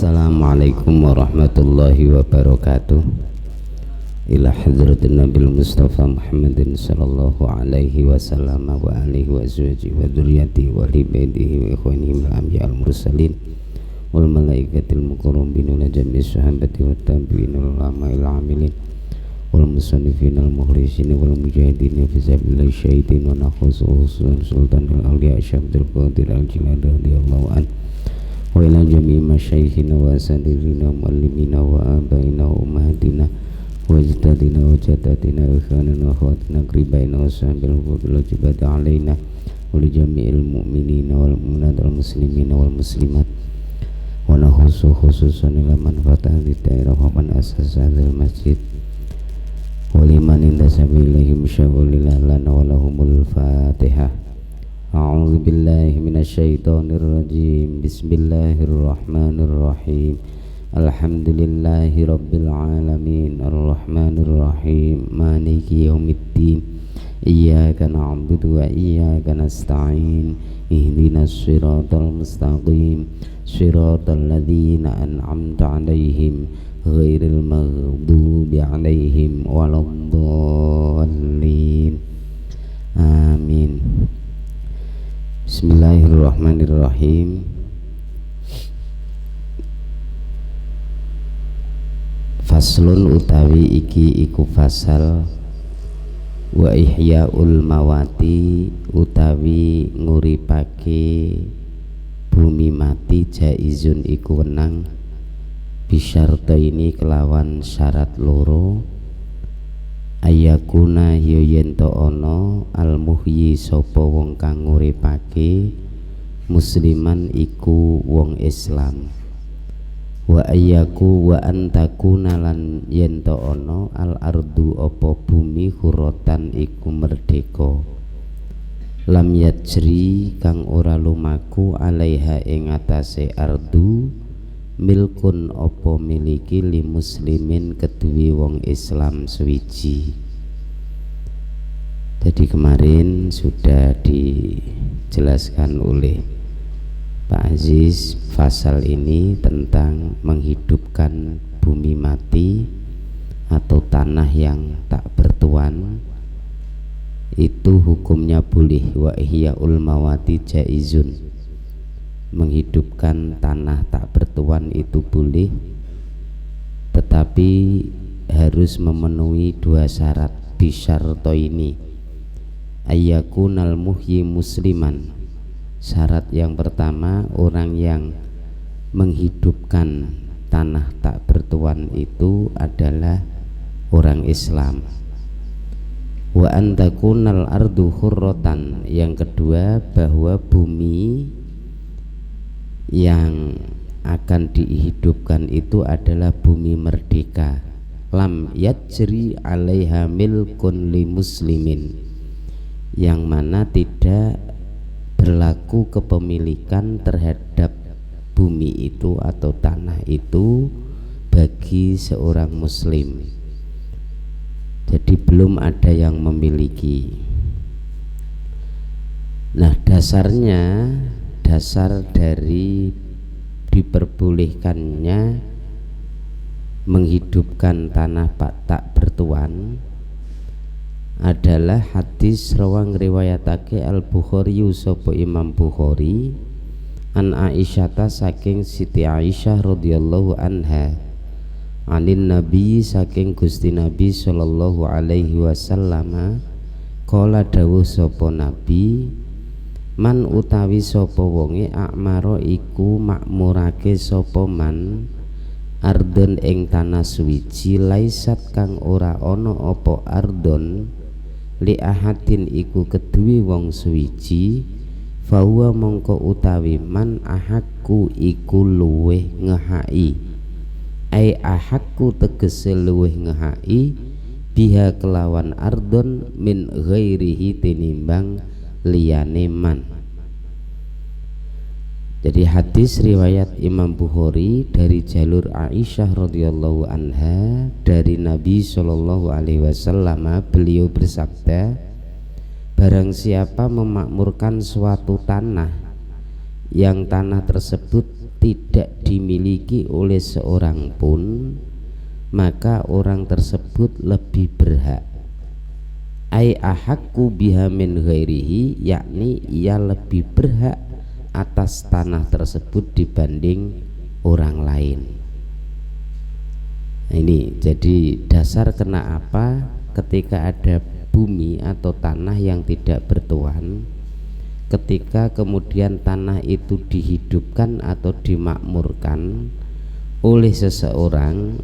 Assalamualaikum warahmatullahi wabarakatuh. Ila hadratin Nabil Mustafa Muhammadin sallallahu alaihi wasallam wa alihi wa azwajihi wa dzurriyyatihi wa ibadihi wa ikhwanihi wal anbiya'il mursalin wal malaikatil muqarrabin wa jami'i sahabati wa tabi'in wal ulama'il amilin wal musannifin al mukhlisin wal mujahidin fi sabilillah syahidin wa nakhusu sultanul awliya Syabdul Qadir al-Jilani radhiyallahu anhu wa ila jami'i masyayikhina wa asadirina wa muallimina wa abaina wa ummahatina wa ajdadina wa jaddatina wa ikhanina wa akhwatina qribaina wa sahabil hubbil wajibata alaina wa li jami'il mu'minina wal mu'minat wal muslimina wal muslimat wa nakhusu khususan ila man fataha di daerah wa man asasa hadzal masjid wa liman intasabilihim syagulillah lana wa lahumul fatihah. A'udzu billahi minasyaitonir rajim. Bismillahirrahmanirrahim. Alhamdulillahi rabbil alamin arrahmanir rahim maliki yaumiddin. Iyyaka na'budu wa iyyaka nasta'in. Ihdinas siratal mustaqim. Siratal ladzina an'amta 'alaihim ghairil maghdubi 'alaihim waladdallin. Amin. Bismillahirrahmanirrahim. Faslun utawi iki iku fasal wa ihyaul mawati utawi nguripake bumi mati jaizun iku wenang bisyarta ini kelawan syarat loro ayakuna yen to ana al muhyi sapa wong kang nguripake musliman iku wong Islam wa ayaku wa antakuna lan yen to ana al ardu apa bumi huratan iku merdeka lam yajri kang ora lumaku alaiha ing atase ardu milkun opo miliki li muslimin kedue wong Islam suwiji. Jadi kemarin sudah dijelaskan oleh Pak Aziz pasal ini tentang menghidupkan bumi mati atau tanah yang tak bertuan, itu hukumnya boleh. Wa ihyaul mawati jaizun, menghidupkan tanah tak bertuan itu boleh, tetapi harus memenuhi dua syarat. Bisyarto ini ayyakunal muhyi musliman. Syarat yang pertama, orang yang menghidupkan tanah tak bertuan itu adalah orang Islam. Wa antakunal ardu hurratan. Yang kedua, bahwa bumi yang akan dihidupkan itu adalah bumi merdeka. Lam yajri 'alaiha milkun li muslimin, yang mana tidak berlaku kepemilikan terhadap bumi itu atau tanah itu bagi seorang muslim. Jadi belum ada yang memiliki. Nah, dasar dari diperbolehkannya menghidupkan tanah tak bertuan adalah hadis rawang riwayatake Al-Bukhari sapa Imam Bukhari an Aisyata saking Siti Aisyah radhiyallahu anha anin Nabi saking Gusti Nabi sallallahu alaihi wasallam qala dawuh sapa Nabi man utawi sapa wonge akmaro iku makmurake sapa man ardon ing tanah suwiji laisat kang ora ana apa ardon li ahadin iku kedue wong suwiji fahuwa mongko utawi man ahakku iku luweh ngehai ai ahakku tegese luweh ngehai biha kelawan ardon min ghairihi tinimbang liyane man. Jadi hadis riwayat Imam Bukhari dari jalur Aisyah radhiyallahu anha dari Nabi sallallahu alaihi wasallam, beliau bersabda, barang siapa memakmurkan suatu tanah yang tanah tersebut tidak dimiliki oleh seorang pun, maka orang tersebut lebih berhak, ai ahakku biha min ghairihi, yakni ia lebih berhak atas tanah tersebut dibanding orang lain. Ini jadi dasar kenapa ketika ada bumi atau tanah yang tidak bertuan, ketika kemudian tanah itu dihidupkan atau dimakmurkan oleh seseorang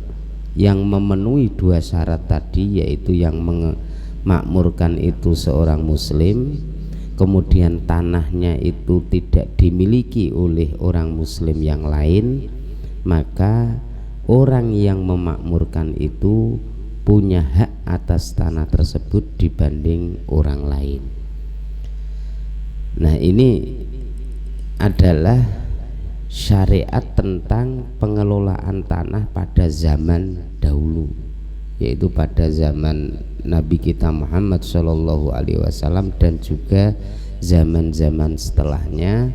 yang memenuhi dua syarat tadi, yaitu yang memakmurkan itu seorang muslim, kemudian tanahnya itu tidak dimiliki oleh orang muslim yang lain, maka orang yang memakmurkan itu punya hak atas tanah tersebut dibanding orang lain. Nah, ini adalah syariat tentang pengelolaan tanah pada zaman dahulu, yaitu pada zaman Nabi kita Muhammad SAW dan juga zaman-zaman setelahnya.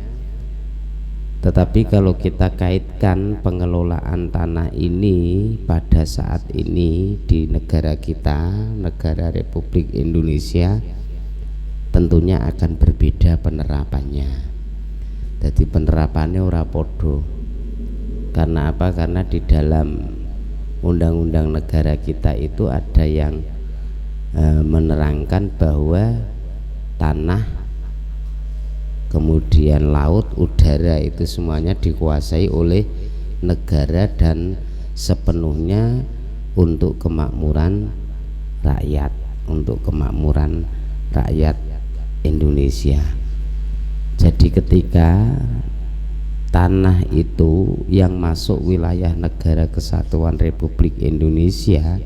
Tetapi kalau kita kaitkan pengelolaan tanah ini pada saat ini di negara kita, negara Republik Indonesia, tentunya akan berbeda penerapannya. Jadi penerapannya ora podo. Karena apa? Karena di dalam undang-undang negara kita itu ada yang menerangkan bahwa tanah, kemudian laut, udara itu semuanya dikuasai oleh negara dan sepenuhnya untuk kemakmuran rakyat, untuk kemakmuran rakyat Indonesia. Jadi ketika tanah itu yang masuk wilayah negara kesatuan Republik Indonesia,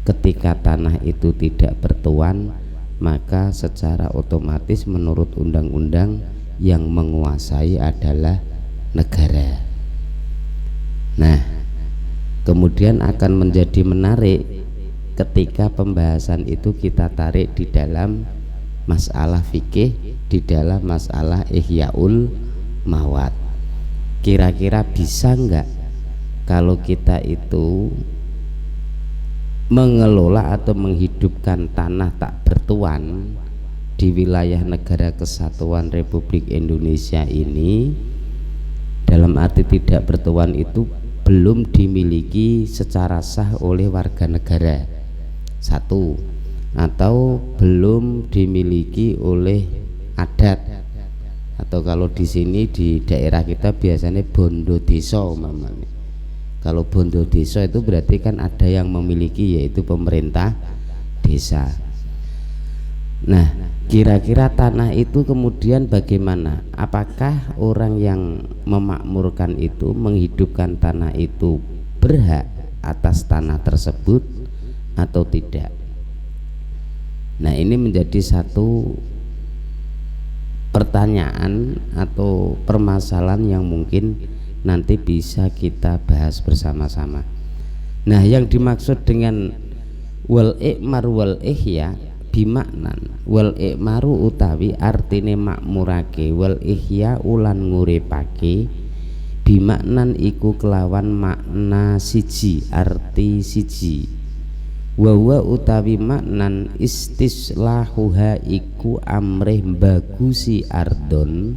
ketika tanah itu tidak bertuan, maka secara otomatis menurut undang-undang yang menguasai adalah negara. Nah, kemudian akan menjadi menarik ketika pembahasan itu kita tarik di dalam masalah fikih, di dalam masalah ihyaul mawat. Kira-kira bisa enggak kalau kita itu mengelola atau menghidupkan tanah tak bertuan di wilayah negara kesatuan Republik Indonesia ini, dalam arti tidak bertuan itu belum dimiliki secara sah oleh warga negara, satu, atau belum dimiliki oleh adat, atau kalau di sini di daerah kita biasanya bondo desa umpamanya. Kalau bondo desa itu berarti kan ada yang memiliki, yaitu pemerintah desa. Nah, kira-kira tanah itu kemudian bagaimana? Apakah orang yang memakmurkan itu, menghidupkan tanah itu berhak atas tanah tersebut atau tidak? Nah, ini menjadi satu pertanyaan atau permasalahan yang mungkin nanti bisa kita bahas bersama-sama. Nah, yang dimaksud dengan wal ikmar wal ihya bimaknan, wal ikmaru utawi artine makmurake, wal ihya ulan nguripake, bimaknan iku kelawan makna siji, arti siji. Wa utawi maknan istislahuha iku amrih bagusi ardon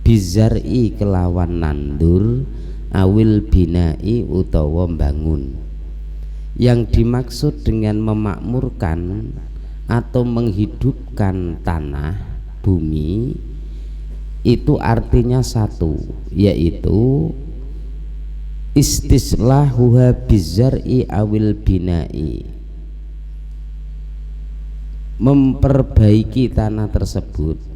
bizar'i kelawan nandur, awil binai utawa bangun. Yang dimaksud dengan memakmurkan atau menghidupkan tanah bumi itu artinya satu, yaitu istislahuha bizar'i awil binai, memperbaiki tanah tersebut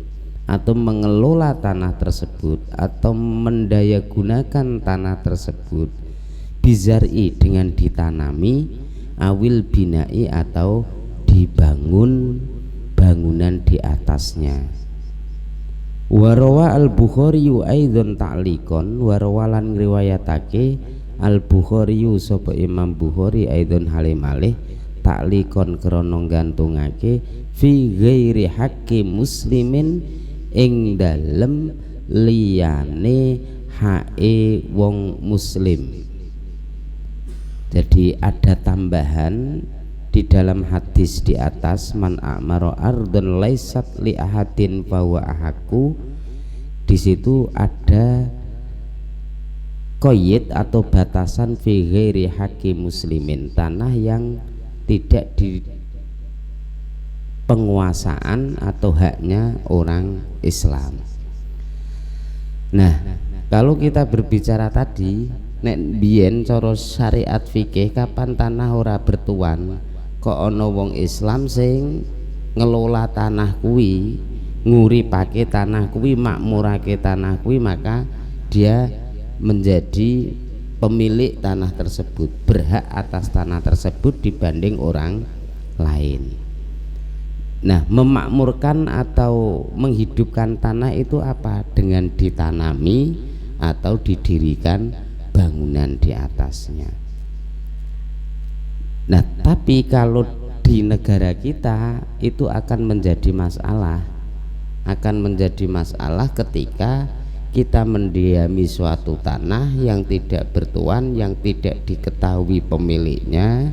atau mengelola tanah tersebut atau mendayagunakan tanah tersebut, bizar'i dengan ditanami, awil binai atau dibangun bangunan di atasnya. Warawa al-Bukhari aidzon ta'liqon, warawalan riwayatake al-Bukhari sapa Imam Bukhari aidzon halimalih ta'liqon krana gantungake fi ghairi haqqi muslimin ing dalem liyane hae wong muslim. Jadi ada tambahan di dalam hadis di atas, man a'maro ardun laisat li ahadin fahuwa ahaku. Di situ ada qayyid atau batasan fi ghairi haqqi muslimin, tanah yang tidak di penguasaan atau haknya orang Islam. Nah, kalau kita berbicara tadi nek biyen cara syariat fikih kapan tanah ora bertuan, kok ana wong Islam sing ngelola tanah kuwi, nguripake tanah kuwi, makmurake tanah kuwi, maka dia menjadi pemilik tanah tersebut, berhak atas tanah tersebut dibanding orang lain. Nah, memakmurkan atau menghidupkan tanah itu apa? Dengan ditanami atau didirikan bangunan di atasnya. Nah, tapi kalau di negara kita itu akan menjadi masalah ketika kita mendiami suatu tanah yang tidak bertuan, yang tidak diketahui pemiliknya,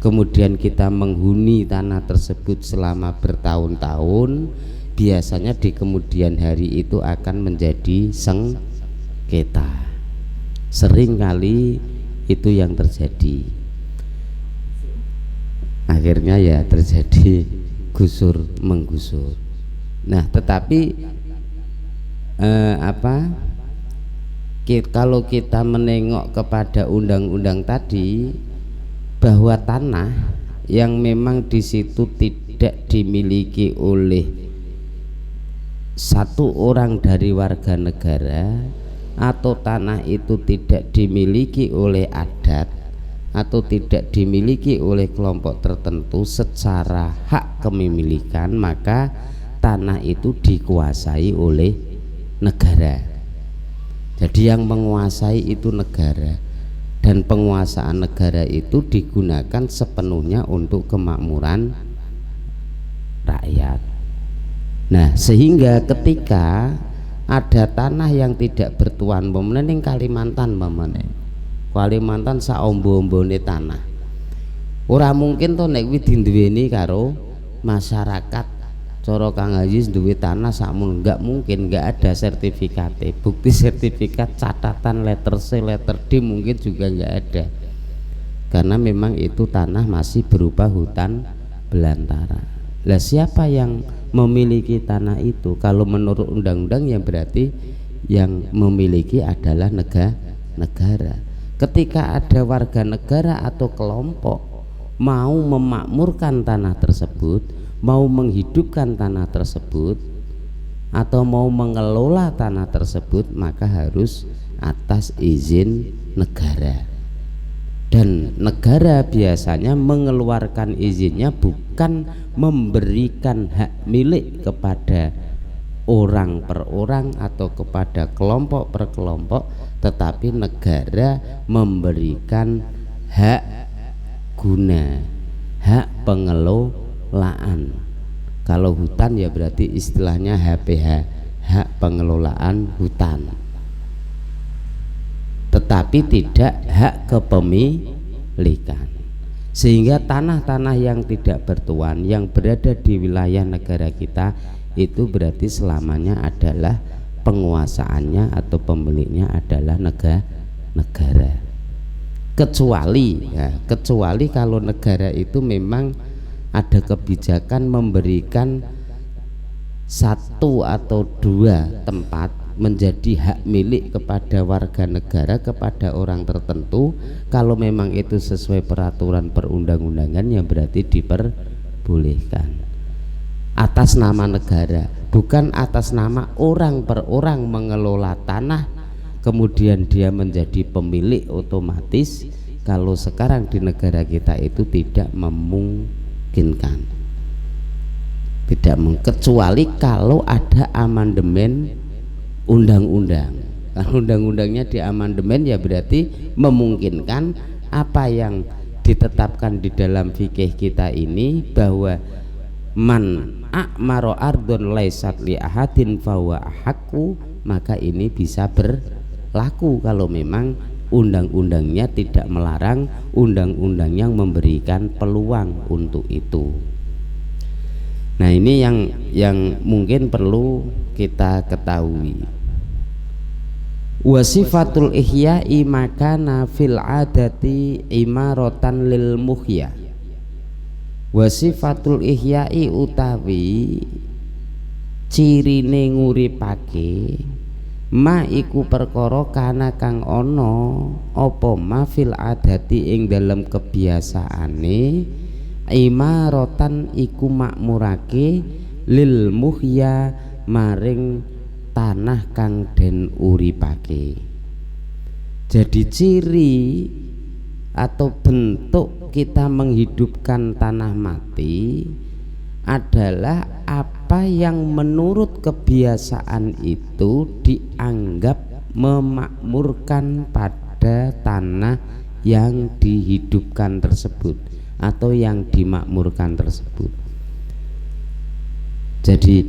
kemudian kita menghuni tanah tersebut selama bertahun-tahun. Biasanya di kemudian hari itu akan menjadi sengketa. Sering kali itu yang terjadi, akhirnya ya terjadi gusur menggusur. Nah, tetapi kalau kita menengok kepada undang-undang tadi, bahwa tanah yang memang di situ tidak dimiliki oleh satu orang dari warga negara, atau tanah itu tidak dimiliki oleh adat atau tidak dimiliki oleh kelompok tertentu secara hak kepemilikan, maka tanah itu dikuasai oleh negara. Jadi yang menguasai itu negara, dan penguasaan negara itu digunakan sepenuhnya untuk kemakmuran rakyat. Nah, sehingga ketika ada tanah yang tidak bertuan, ning Kalimantan, Kalimantan saombo-ombone tanah, ora mungkin to nek kuwi dinduweni karo masyarakat. Cara Kang Haji duwe tanah sakmono, enggak mungkin, enggak ada sertifikatnya. Bukti sertifikat, catatan letter C, letter D mungkin juga enggak ada, karena memang itu tanah masih berupa hutan belantara. Lah siapa yang memiliki tanah itu? Kalau menurut undang-undang yang berarti yang memiliki adalah negara. Ketika ada warga negara atau kelompok mau memakmurkan tanah tersebut, mau menghidupkan tanah tersebut, atau mau mengelola tanah tersebut, maka harus atas izin negara. Dan negara biasanya mengeluarkan izinnya bukan memberikan hak milik kepada orang per orang atau kepada kelompok per kelompok, tetapi negara memberikan hak guna, hak pengelolaan. Kalau hutan ya berarti istilahnya HPH, hak pengelolaan hutan, tetapi tidak hak kepemilikan. Sehingga tanah-tanah yang tidak bertuan yang berada di wilayah negara kita itu berarti selamanya adalah penguasaannya atau pemiliknya adalah negara. Kecuali kalau negara itu memang ada kebijakan memberikan satu atau dua tempat menjadi hak milik kepada warga negara, kepada orang tertentu. Kalau memang itu sesuai peraturan perundang-undangan, yang berarti diperbolehkan atas nama negara, bukan atas nama orang per orang mengelola tanah kemudian dia menjadi pemilik otomatis. Kalau sekarang di negara kita itu tidak memungkinkan, kecuali kalau ada amandemen undang-undang. Kalau undang-undangnya di amandemen ya berarti memungkinkan apa yang ditetapkan di dalam fikih kita ini, bahwa man a'maro ardun laisat li ahadin fahuwa ahakku, maka ini bisa laku kalau memang undang-undangnya tidak melarang, undang-undang yang memberikan peluang untuk itu. Nah, ini yang mungkin perlu kita ketahui. Wasifatul ihya'i makana fil adati imaratan lil muhya. Wasifatul ihya'i utawi cirine nguripake ma iku perkara kana kang ana apa ma fil adati ing dalem kebiasaane imaratan iku makmurake lil muhya maring tanah kang den uripake. Jadi ciri atau bentuk kita menghidupkan tanah mati adalah apa yang menurut kebiasaan itu dianggap memakmurkan pada tanah yang dihidupkan tersebut atau yang dimakmurkan tersebut. Jadi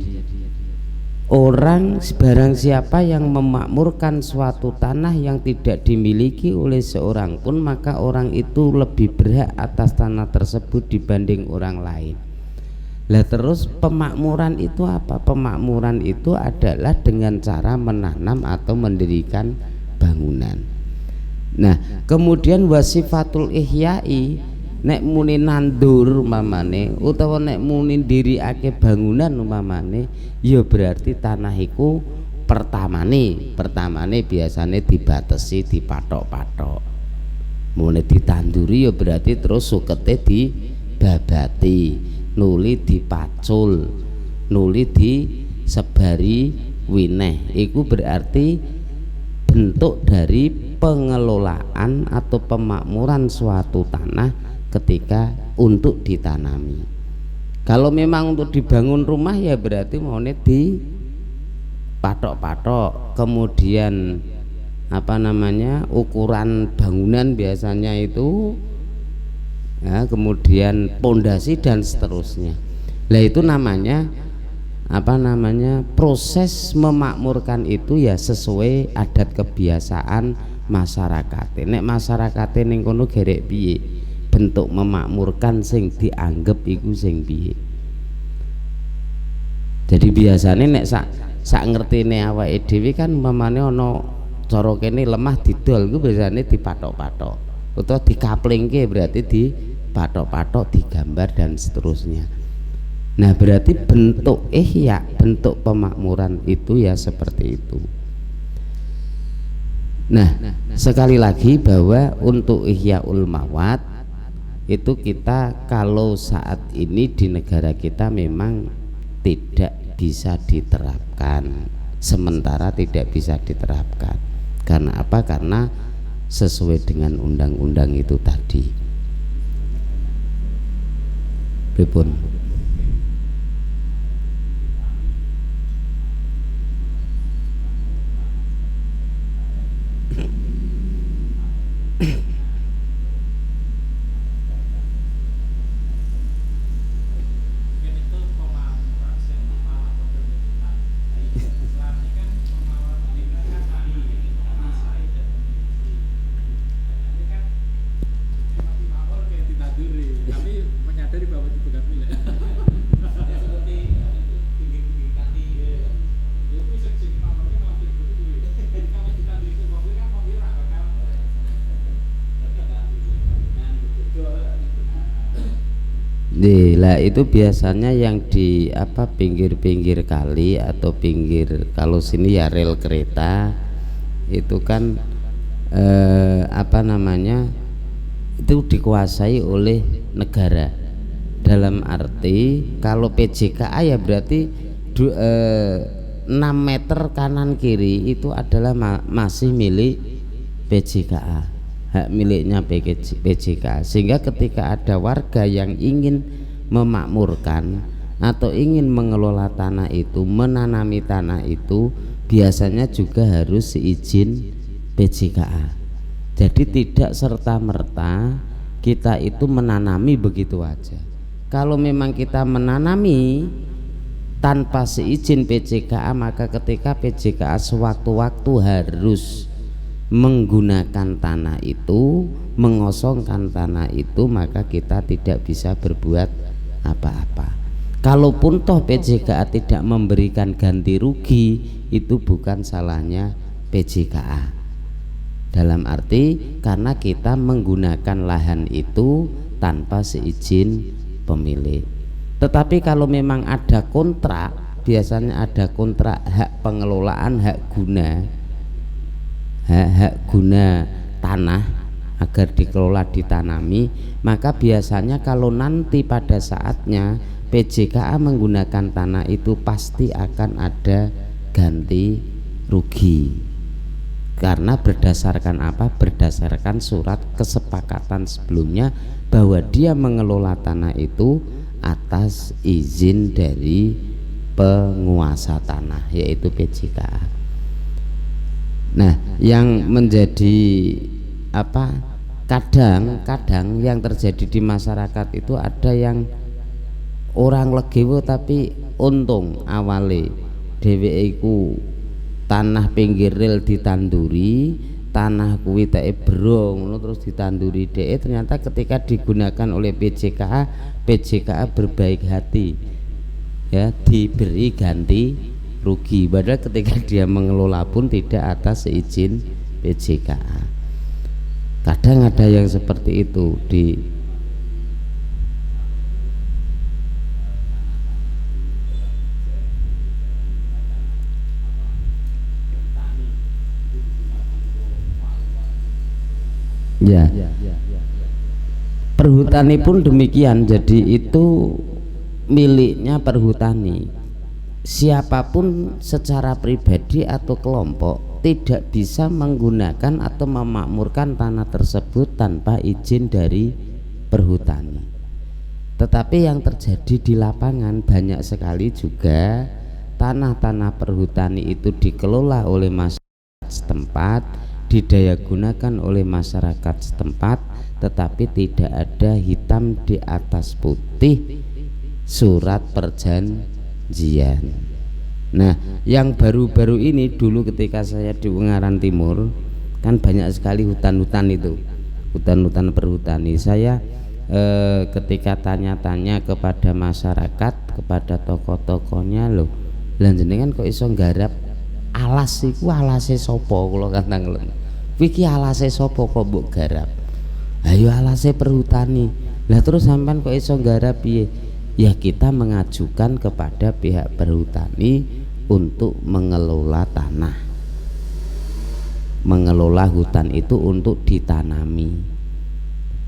orang barang siapa yang memakmurkan suatu tanah yang tidak dimiliki oleh seorang pun, maka orang itu lebih berhak atas tanah tersebut dibanding orang lain. Lah terus pemakmuran itu apa? Pemakmuran itu adalah dengan cara menanam atau mendirikan bangunan. Nah, kemudian wasifatul ihya'i nek muni nandur umpamane utawa nek muni ndirikake bangunan umpamane, ya berarti tanah iku pertamane biasane dibatesi, dipatok-patok. Mune ditanduri ya berarti terus sukete dibabati, nuli dipacul, nuli disebari wineh. Iku berarti bentuk dari pengelolaan atau pemakmuran suatu tanah ketika untuk ditanami. Kalau memang untuk dibangun rumah ya berarti maunya di patok-patok, kemudian ukuran bangunan biasanya itu ya, kemudian pondasi dan seterusnya. Lah itu namanya proses memakmurkan itu ya sesuai adat kebiasaan masyarakat. Nek masyarakat ning kono gerek piye bentuk memakmurkan sing dianggap iku sing piye. Jadi biasanya nek sak ngertine awake dhewe kan umpamane ana cara kene lemah didol iku biasane dipatok-patok utawa dikaplingke, berarti dipatok-patok, digambar dan seterusnya. Nah, berarti bentuk ihya, bentuk pemakmuran itu ya seperti itu. Nah, sekali lagi bahwa untuk ihyaul mawat itu kita kalau saat ini di negara kita memang tidak bisa diterapkan, sementara tidak bisa diterapkan. Karena apa? Karena sesuai dengan undang-undang itu tadi. Pripun? Lah itu biasanya yang di pinggir-pinggir kali atau pinggir, kalau sini ya rel kereta itu kan itu dikuasai oleh negara. Dalam arti kalau PJKA ya berarti 6 meter kanan kiri itu adalah masih milik PJKA, hak miliknya PJKA. Sehingga ketika ada warga yang ingin memakmurkan atau ingin mengelola tanah itu, menanami tanah itu, biasanya juga harus seizin PJKA. Jadi tidak serta-merta kita itu menanami begitu aja. Kalau memang kita menanami tanpa seizin PJKA, maka ketika PJKA sewaktu-waktu harus menggunakan tanah itu, mengosongkan tanah itu, maka kita tidak bisa berbuat apa-apa. Kalaupun toh PJKA tidak memberikan ganti rugi, itu bukan salahnya PJKA. Dalam arti karena kita menggunakan lahan itu tanpa seizin pemilik. Tetapi kalau memang ada kontrak, biasanya ada kontrak hak pengelolaan, hak guna tanah agar dikelola ditanami, maka biasanya kalau nanti pada saatnya PJKA menggunakan tanah itu pasti akan ada ganti rugi. Karena berdasarkan apa? Berdasarkan surat kesepakatan sebelumnya bahwa dia mengelola tanah itu atas izin dari penguasa tanah, yaitu PJKA. Nah, yang menjadi apa? Kadang-kadang yang terjadi di masyarakat itu ada yang orang legewo tapi untung awale dheweke iku tanah pinggir rel ditanduri, tanah kuwi teke brong ngono terus ditanduri dhek, ternyata ketika digunakan oleh PJKA berbaik hati ya, diberi ganti rugi, padahal ketika dia mengelola pun tidak atas seizin PJKA. Kadang ada yang seperti itu di ya. Perhutani pun demikian, jadi itu miliknya perhutani. Siapapun secara pribadi atau kelompok tidak bisa menggunakan atau memakmurkan tanah tersebut tanpa izin dari perhutani. Tetapi yang terjadi di lapangan banyak sekali juga tanah-tanah perhutani itu dikelola oleh masyarakat setempat, didaya gunakan oleh masyarakat setempat, tetapi tidak ada hitam di atas putih surat perjanjian. Nah, yang baru-baru ini dulu ketika saya di Ungaran Timur kan banyak sekali hutan-hutan itu, hutan-hutan perhutani. Saya ketika tanya-tanya kepada masyarakat, kepada tokoh-tokohnya, loh, lan jenengan kok iso nggarap alas iku alase sapa? Kula kandang iki alase sapa kok mbok garap? Ayo alase perhutani. Lah terus sampean kok iso nggarap piye? Ya kita mengajukan kepada pihak perhutani untuk mengelola tanah, mengelola hutan itu untuk ditanami,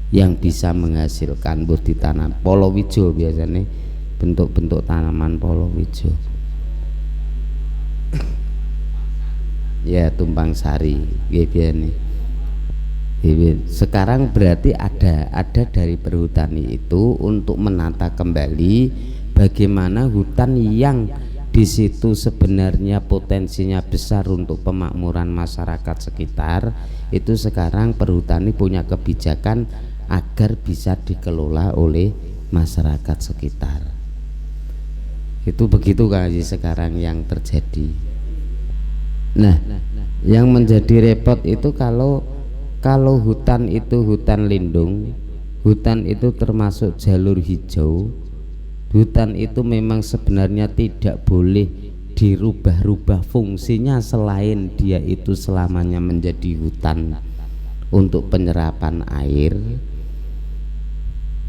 yang bisa menghasilkan buat ditanam polowijo, biasanya bentuk-bentuk tanaman polowijo ya, tumpang sari biasanya. Sekarang berarti ada dari perhutani itu untuk menata kembali bagaimana hutan yang di situ sebenarnya potensinya besar untuk pemakmuran masyarakat sekitar itu. Sekarang perhutani punya kebijakan agar bisa dikelola oleh masyarakat sekitar. Itu begitu kan sekarang yang terjadi. Nah, yang menjadi repot itu kalau hutan itu hutan lindung, hutan itu termasuk jalur hijau, hutan itu memang sebenarnya tidak boleh dirubah-rubah fungsinya selain dia itu selamanya menjadi hutan untuk penyerapan air.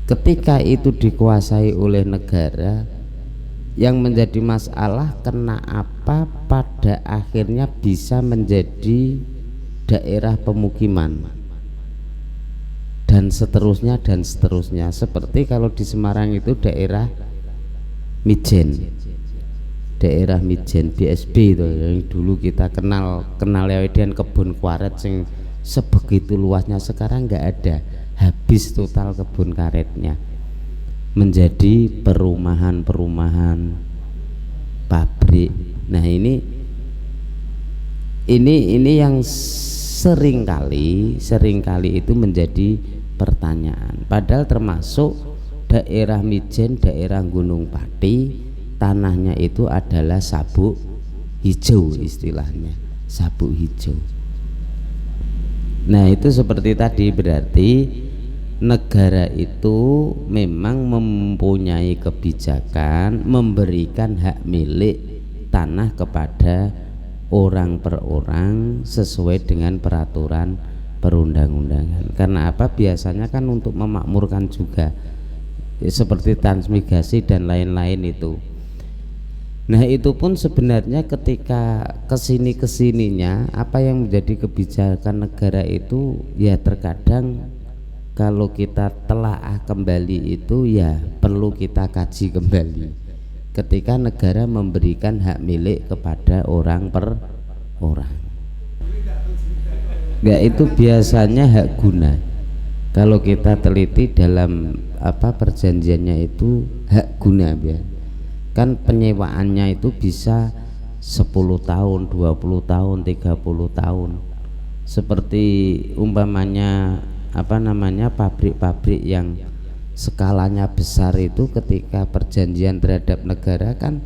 Ketika itu dikuasai oleh negara, yang menjadi masalah kenapa pada akhirnya bisa menjadi daerah pemukiman dan seterusnya dan seterusnya. Seperti kalau di Semarang itu daerah Mijen, daerah Mijen BSB itu yang dulu kita kenal Lewedan, kebun karet yang sebegitu luasnya, sekarang nggak ada, habis total kebun karetnya, menjadi perumahan pabrik. Nah ini yang seringkali itu menjadi pertanyaan. Padahal termasuk daerah Mijen, daerah Gunung Pati, tanahnya itu adalah sabuk hijau, istilahnya sabuk hijau. Nah itu seperti tadi, berarti negara itu memang mempunyai kebijakan memberikan hak milik tanah kepada orang per orang sesuai dengan peraturan perundang-undangan. Karena apa? Biasanya kan untuk memakmurkan juga, seperti transmigrasi dan lain-lain itu. Nah itu pun sebenarnya ketika kesininya apa yang menjadi kebijakan negara itu ya terkadang kalau kita telaah kembali itu ya perlu kita kaji kembali ketika negara memberikan hak milik kepada orang per orang. Ya itu biasanya hak guna. Kalau kita teliti dalam apa perjanjiannya itu hak guna ya. Kan penyewaannya itu bisa 10 tahun, 20 tahun, 30 tahun. Seperti umpamanya apa namanya pabrik-pabrik yang skalanya besar itu ketika perjanjian terhadap negara kan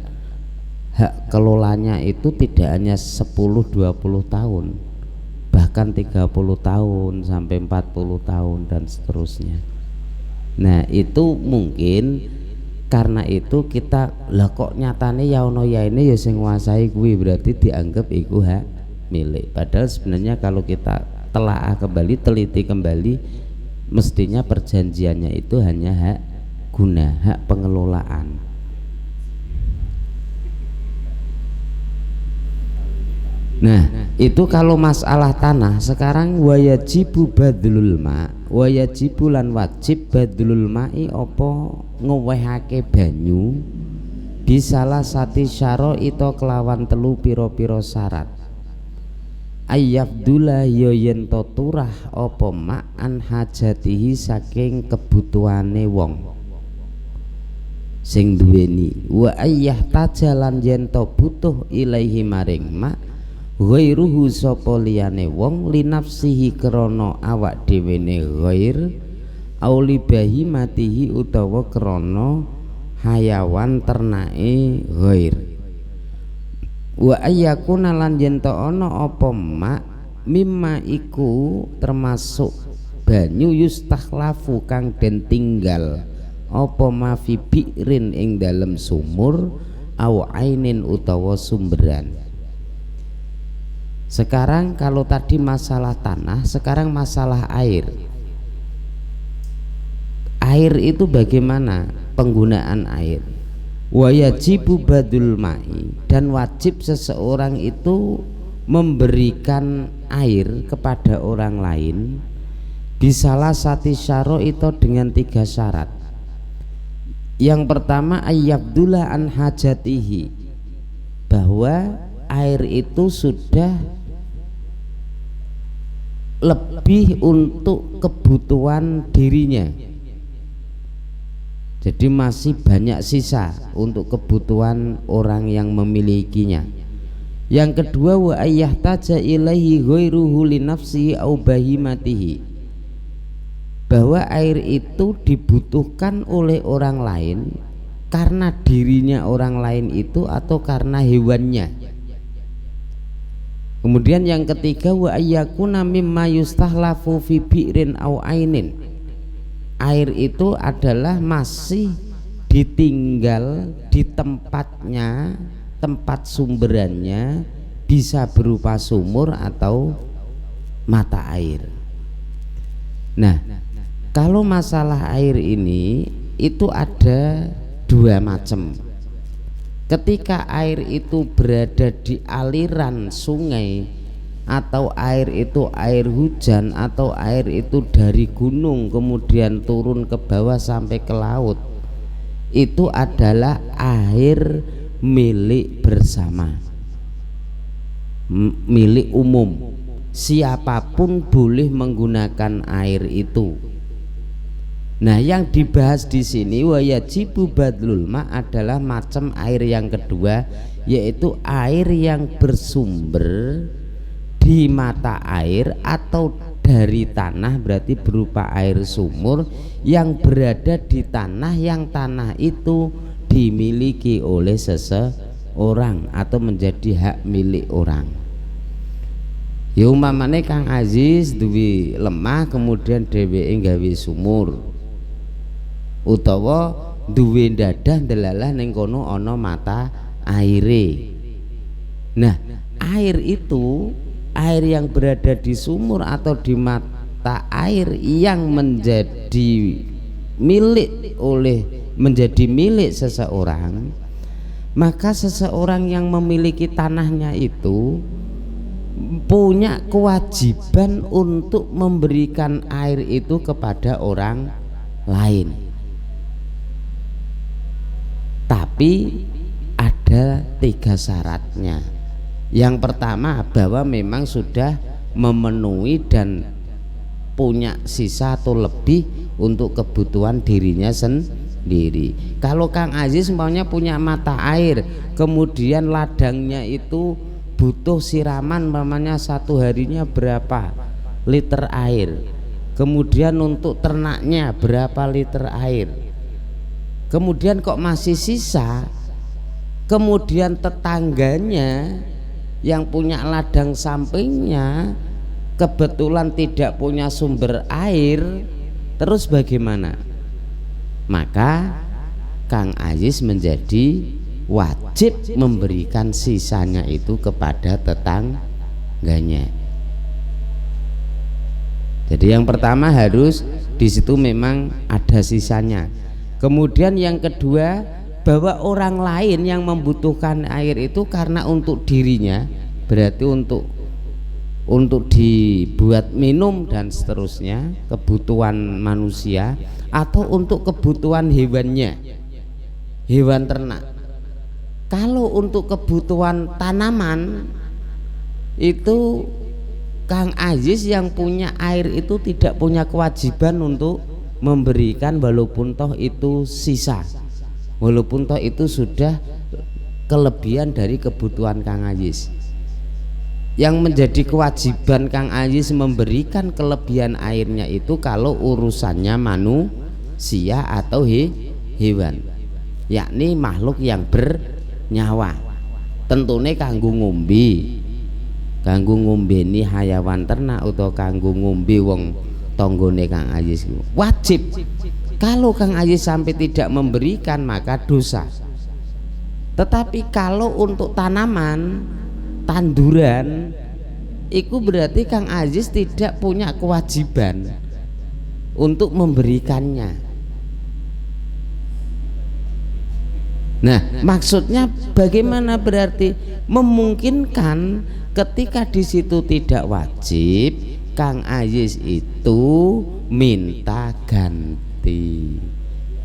hak kelolanya itu tidak hanya 10-20 tahun, bahkan 30 tahun sampai 40 tahun dan seterusnya. Nah itu mungkin karena itu kita lah kok nyatane ya ono ya ini ya sing nguasai kuwi, berarti dianggap iku hak milik. Padahal sebenarnya kalau kita telaah kembali, teliti kembali, mestinya perjanjiannya itu hanya hak guna, hak pengelolaan. Nah itu kalau masalah tanah. Sekarang wayajibu badlul ma, wayajibu lan wajib badlul ma'i opo ngewehake banyu bisalah sati syaro ito kelawan telu piro-piro syarat. Ayyabdula yo yen to turah opo ma'an hajatihi saking kebutuhane wong sing duweni, wa ayyah tajalan yen to butuh ilaihi maring ma ghairuhu sapa liyane wong linafsihi krana awak dhewene ghair auli bahimatihi utawa krana hayawan ternake ghair. Wa ayyakuna lan yen ta ana apa mak mimma iku termasuk banyu yustakhlafu kang den tinggal apa ma fi bi'rin ing dalem sumur au ainin utawa sumberan. Sekarang kalau tadi masalah tanah, sekarang masalah air. Air itu bagaimana penggunaan air? Wayajibu badul ma'i, dan wajib seseorang itu memberikan air kepada orang lain bisalah sati syaro itu dengan 3 syarat. Yang pertama ayyabdullah an hajatihi, bahwa air itu sudah lebih untuk kebutuhan dirinya, jadi masih banyak sisa untuk kebutuhan orang yang memilikinya. Yang kedua wa ayyahtaja ilaihi ghairuhu li nafsihi au bahimatihi, bahwa air itu dibutuhkan oleh orang lain karena dirinya orang lain itu atau karena hewannya. Kemudian yang ketiga wa ayyakuna mimma yustahlafu fi bi'rin au ainin, air itu adalah masih ditinggal di tempatnya, tempat sumberannya, bisa berupa sumur atau mata air. Nah kalau masalah air ini itu ada 2 macam. Ketika air itu berada di aliran sungai, atau air itu air hujan, atau air itu dari gunung kemudian turun ke bawah sampai ke laut, itu adalah air milik bersama, milik umum. Siapapun boleh menggunakan air itu. Nah, yang dibahas di sini wayajibu badlul ma adalah macam air yang kedua, yaitu air yang bersumber di mata air atau dari tanah, berarti berupa air sumur yang berada di tanah, yang tanah itu dimiliki oleh seseorang atau menjadi hak milik orang. Ya umpamane Kang Aziz duwe lemah kemudian dheweke gawe sumur utawa duwe dadah delalah ning kono ana mata aire. Nah, air itu, air yang berada di sumur atau di mata air yang menjadi milik seseorang, maka seseorang yang memiliki tanahnya itu punya kewajiban untuk memberikan air itu kepada orang lain. Tapi ada 3 syaratnya. Yang pertama bahwa memang sudah memenuhi dan punya sisa atau lebih untuk kebutuhan dirinya sendiri. Kalau Kang Aziz maunya punya mata air, kemudian ladangnya itu butuh siraman namanya satu harinya berapa liter air, kemudian untuk ternaknya berapa liter air, kemudian kok masih sisa, kemudian tetangganya yang punya ladang sampingnya kebetulan tidak punya sumber air, terus bagaimana? Maka Kang Aziz menjadi wajib memberikan sisanya itu kepada tetangganya. Jadi yang pertama harus di situ memang ada sisanya. Kemudian yang kedua bahwa orang lain yang membutuhkan air itu karena untuk dirinya, berarti untuk dibuat minum dan seterusnya, kebutuhan manusia, atau untuk kebutuhan hewannya, hewan ternak. Kalau untuk kebutuhan tanaman itu Kang Aziz yang punya air itu tidak punya kewajiban untuk memberikan, walaupun toh itu sisa, walaupun toh itu sudah kelebihan dari kebutuhan Kang Aziz. Yang menjadi kewajiban Kang Aziz memberikan kelebihan airnya itu kalau urusannya manusia atau hewan, yakni makhluk yang bernyawa. Tentune kanggo ngombeni hayawan ternak atau kanggo ngombe wong tanggane Kang Aziz wajib. Kalau Kang Aziz sampai tidak memberikan maka dosa. Tetapi kalau untuk tanaman, tanduran, itu berarti Kang Aziz tidak punya kewajiban untuk memberikannya. Nah, maksudnya bagaimana? Berarti memungkinkan ketika di situ tidak wajib, Kang Aziz itu minta ganti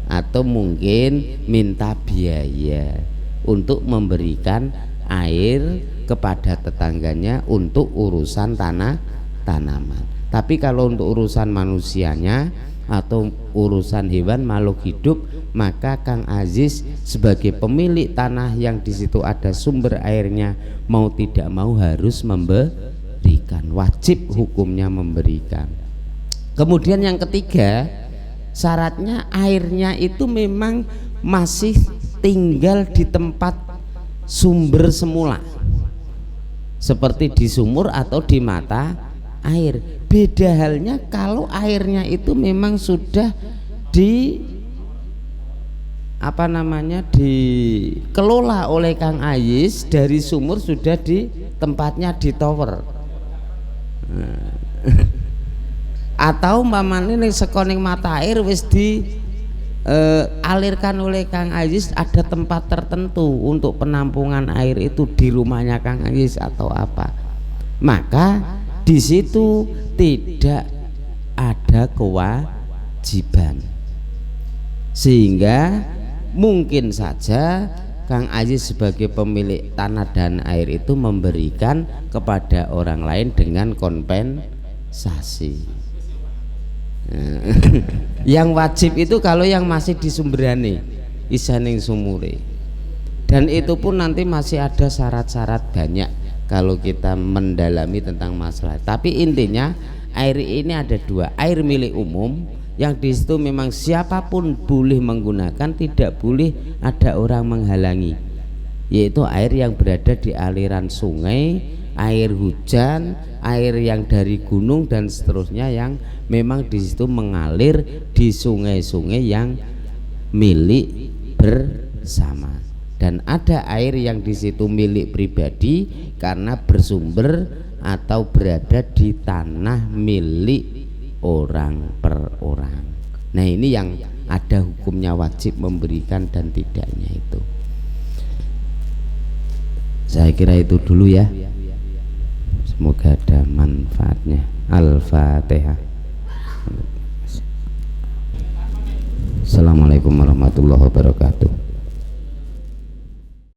atau mungkin minta biaya untuk memberikan air kepada tetangganya untuk urusan tanaman. Tapi kalau untuk urusan manusianya atau urusan hewan makhluk hidup, maka Kang Aziz sebagai pemilik tanah yang di situ ada sumber airnya mau tidak mau harus memberikan, wajib hukumnya memberikan. Kemudian yang ketiga, syaratnya airnya itu memang masih tinggal di tempat sumber semula, seperti di sumur atau di mata air. Beda halnya kalau airnya itu memang sudah dikelola oleh Kang Aziz dari sumur, sudah di tempatnya di tower. Atau umpamane ning sekoning mata air wis alirkan oleh Kang Aziz, ada tempat tertentu untuk penampungan air itu di rumahnya Kang Aziz atau apa, maka di situ tidak ada kewajiban, sehingga mungkin saja Kang Aziz sebagai pemilik tanah dan air itu memberikan kepada orang lain dengan kompensasi. Yang wajib itu kalau yang masih di sumberane isaning sumure, dan itu pun nanti masih ada syarat-syarat banyak kalau kita mendalami tentang masalah. Tapi intinya air ini ada dua: air milik umum yang di situ memang siapapun boleh menggunakan, tidak boleh ada orang menghalangi, yaitu air yang berada di aliran sungai air hujan, air yang dari gunung dan seterusnya yang memang di situ mengalir di sungai-sungai yang milik bersama. Dan ada air yang di situ milik pribadi karena bersumber atau berada di tanah milik orang per orang. Nah, ini yang ada hukumnya wajib memberikan dan tidaknya itu. Saya kira itu dulu ya. Semoga ada manfaatnya. Al-Fatihah. Assalamualaikum warahmatullahi wabarakatuh.